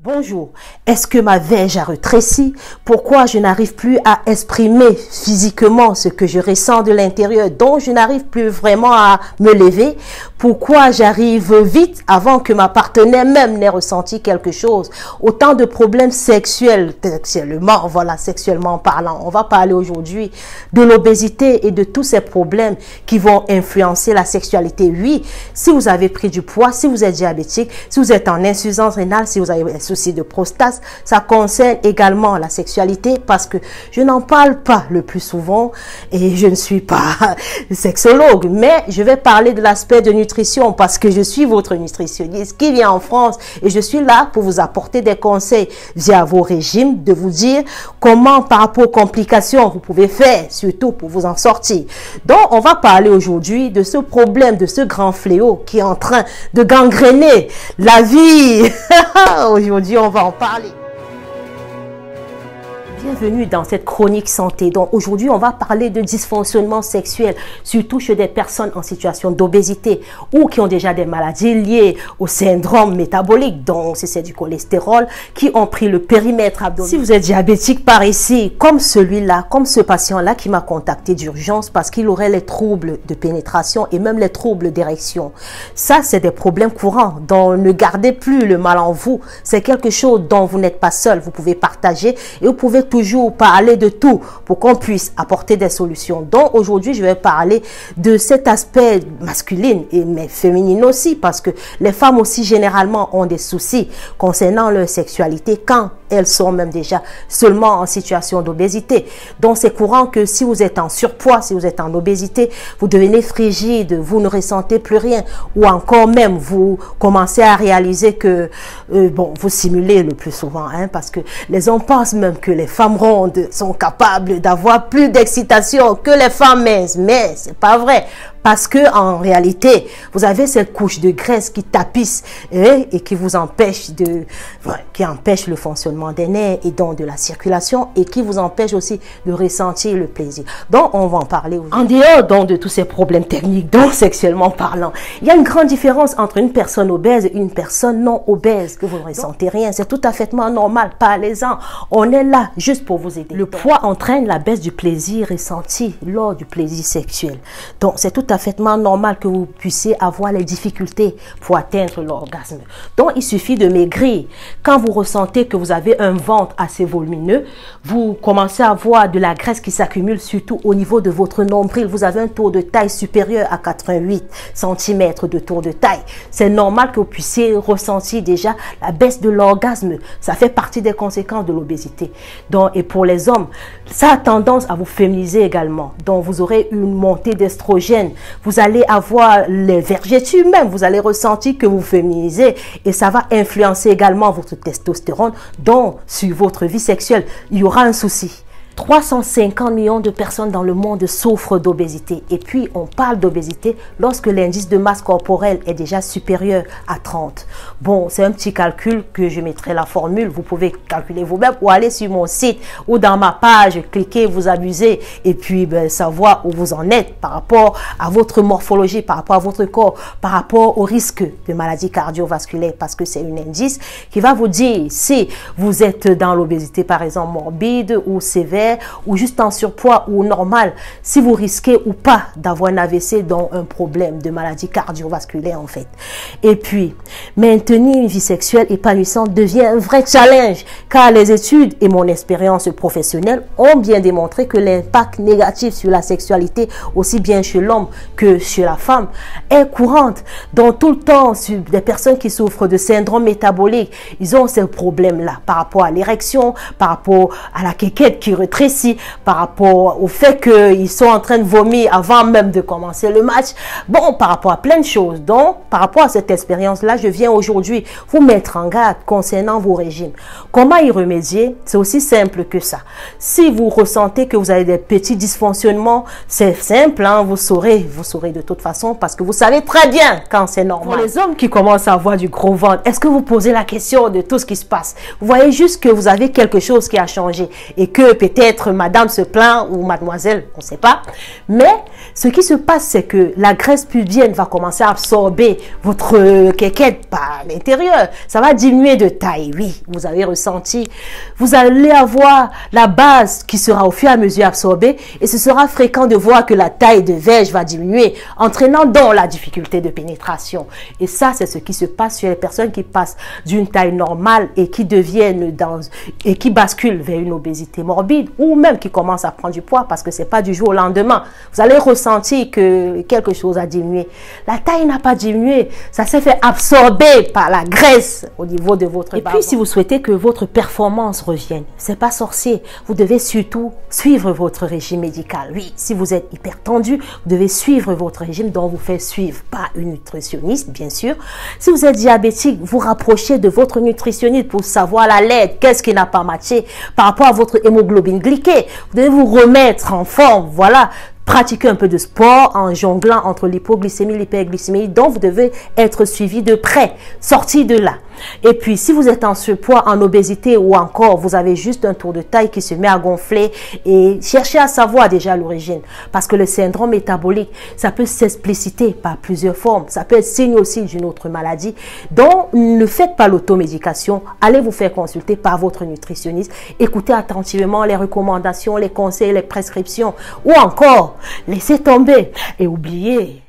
Bonjour, est-ce que ma verge a rétréci? Pourquoi je n'arrive plus à exprimer physiquement ce que je ressens de l'intérieur, dont je n'arrive plus vraiment à me lever? Pourquoi j'arrive vite avant que ma partenaire même n'ait ressenti quelque chose? Autant de problèmes sexuels, sexuellement parlant. On va parler aujourd'hui de l'obésité et de tous ces problèmes qui vont influencer la sexualité. Oui, si vous avez pris du poids, si vous êtes diabétique, si vous êtes en insuffisance rénale, si vous avez soucis de prostate, ça concerne également la sexualité parce que je n'en parle pas le plus souvent et je ne suis pas sexologue, mais je vais parler de l'aspect de nutrition parce que je suis votre nutritionniste qui vient en France et je suis là pour vous apporter des conseils via vos régimes, de vous dire comment par rapport aux complications vous pouvez faire, surtout pour vous en sortir. Donc on va parler aujourd'hui de ce problème, de ce grand fléau qui est en train de gangréner la vie. Aujourd'hui, on va en parler. Bienvenue dans cette chronique santé. Donc aujourd'hui, on va parler de dysfonctionnement sexuel, surtout chez des personnes en situation d'obésité ou qui ont déjà des maladies liées au syndrome métabolique, donc si c'est du cholestérol, qui ont pris le périmètre abdominal. Si vous êtes diabétique par ici, comme celui-là, comme ce patient-là qui m'a contacté d'urgence parce qu'il aurait les troubles de pénétration et même les troubles d'érection. Ça, c'est des problèmes courants. Donc ne gardez plus le mal en vous. C'est quelque chose dont vous n'êtes pas seul. Vous pouvez partager et vous pouvez toujours parler de tout pour qu'on puisse apporter des solutions. Donc aujourd'hui, je vais parler de cet aspect masculin mais féminin aussi parce que les femmes aussi généralement ont des soucis concernant leur sexualité quand elles sont même déjà seulement en situation d'obésité. Donc c'est courant que si vous êtes en surpoids, si vous êtes en obésité, vous devenez frigide, vous ne ressentez plus rien ou encore même vous commencez à réaliser que vous simulez le plus souvent parce que les hommes pensent même que les femmes rondes sont capables d'avoir plus d'excitation que les femmes minces, mais c'est pas vrai. Parce que en réalité, vous avez cette couche de graisse qui tapisse et qui vous empêche qui empêche le fonctionnement des nerfs et donc de la circulation et qui vous empêche aussi de ressentir le plaisir. Donc, on va en parler aujourd'hui. En dehors donc de tous ces problèmes techniques, donc sexuellement parlant, il y a une grande différence entre une personne obèse et une personne non obèse que vous ne ressentez rien. C'est tout à fait normal. Parlez-en. On est là juste pour vous aider. Le poids entraîne la baisse du plaisir ressenti lors du plaisir sexuel. Donc, c'est tout à fait normal que vous puissiez avoir les difficultés pour atteindre l'orgasme. Donc, il suffit de maigrir. Quand vous ressentez que vous avez un ventre assez volumineux, vous commencez à avoir de la graisse qui s'accumule surtout au niveau de votre nombril. Vous avez un tour de taille supérieur à 88 cm de tour de taille. C'est normal que vous puissiez ressentir déjà la baisse de l'orgasme. Ça fait partie des conséquences de l'obésité. Donc, et pour les hommes, ça a tendance à vous féminiser également. Donc, vous aurez une montée d'estrogène. Vous allez avoir les vergetures même, vous allez ressentir que vous féminisez et ça va influencer également votre testostérone. Donc, sur votre vie sexuelle, il y aura un souci. 350 millions de personnes dans le monde souffrent d'obésité. Et puis, on parle d'obésité lorsque l'indice de masse corporelle est déjà supérieur à 30. Bon, c'est un petit calcul que je mettrai la formule. Vous pouvez calculer vous-même ou aller sur mon site ou dans ma page, cliquez, vous amusez et puis savoir où vous en êtes par rapport à votre morphologie, par rapport à votre corps, par rapport au risque de maladies cardiovasculaires parce que c'est un indice qui va vous dire si vous êtes dans l'obésité, par exemple, morbide ou sévère, ou juste en surpoids ou normal, si vous risquez ou pas d'avoir un AVC, donc un problème de maladie cardiovasculaire en fait. Et puis, maintenir une vie sexuelle épanouissante devient un vrai challenge car les études et mon expérience professionnelle ont bien démontré que l'impact négatif sur la sexualité, aussi bien chez l'homme que chez la femme, est courante. Donc tout le temps, sur des personnes qui souffrent de syndrome métabolique, ils ont ces problèmes-là par rapport à l'érection, par rapport à la quéquette qui retrécit, par rapport au fait qu'ils sont en train de vomir avant même de commencer le match. Bon, par rapport à plein de choses. Donc, par rapport à cette expérience-là, je viens aujourd'hui vous mettre en garde concernant vos régimes. Comment y remédier? C'est aussi simple que ça. Si vous ressentez que vous avez des petits dysfonctionnements, c'est simple, vous saurez de toute façon parce que vous savez très bien quand c'est normal. Pour les hommes qui commencent à avoir du gros ventre, est-ce que vous posez la question de tout ce qui se passe? Vous voyez juste que vous avez quelque chose qui a changé et que peut-être peut-être madame se plaint ou mademoiselle, on ne sait pas. Mais ce qui se passe, c'est que la graisse pubienne va commencer à absorber votre quéquette par l'intérieur. Ça va diminuer de taille, oui, vous avez ressenti. Vous allez avoir la base qui sera au fur et à mesure absorbée et ce sera fréquent de voir que la taille de verge va diminuer, entraînant donc la difficulté de pénétration. Et ça, c'est ce qui se passe chez les personnes qui passent d'une taille normale et qui deviennent et qui basculent vers une obésité morbide ou même qui commencent à prendre du poids parce que c'est pas du jour au lendemain. Vous allez ressentir que quelque chose a diminué. La taille n'a pas diminué, ça s'est fait absorber par la graisse au niveau de votre bas. Et puis si vous souhaitez que votre performance revienne, c'est pas sorcier, vous devez surtout suivre votre régime médical. Oui, si vous êtes hyper tendu, vous devez suivre votre régime dont vous faites suivre par une nutritionniste, bien sûr. Si vous êtes diabétique, vous rapprochez de votre nutritionniste pour savoir la lettre, qu'est-ce qui n'a pas matché par rapport à votre hémoglobine glyquée. Vous devez vous remettre en forme, voilà. Pratiquer un peu de sport en jonglant entre l'hypoglycémie et l'hyperglycémie, donc vous devez être suivi de près, sortir de là. Et puis, si vous êtes en surpoids, en obésité ou encore vous avez juste un tour de taille qui se met à gonfler et cherchez à savoir déjà l'origine. Parce que le syndrome métabolique, ça peut s'expliciter par plusieurs formes. Ça peut être signe aussi d'une autre maladie. Donc, ne faites pas l'automédication. Allez vous faire consulter par votre nutritionniste. Écoutez attentivement les recommandations, les conseils, les prescriptions ou encore laissez tomber et oubliez.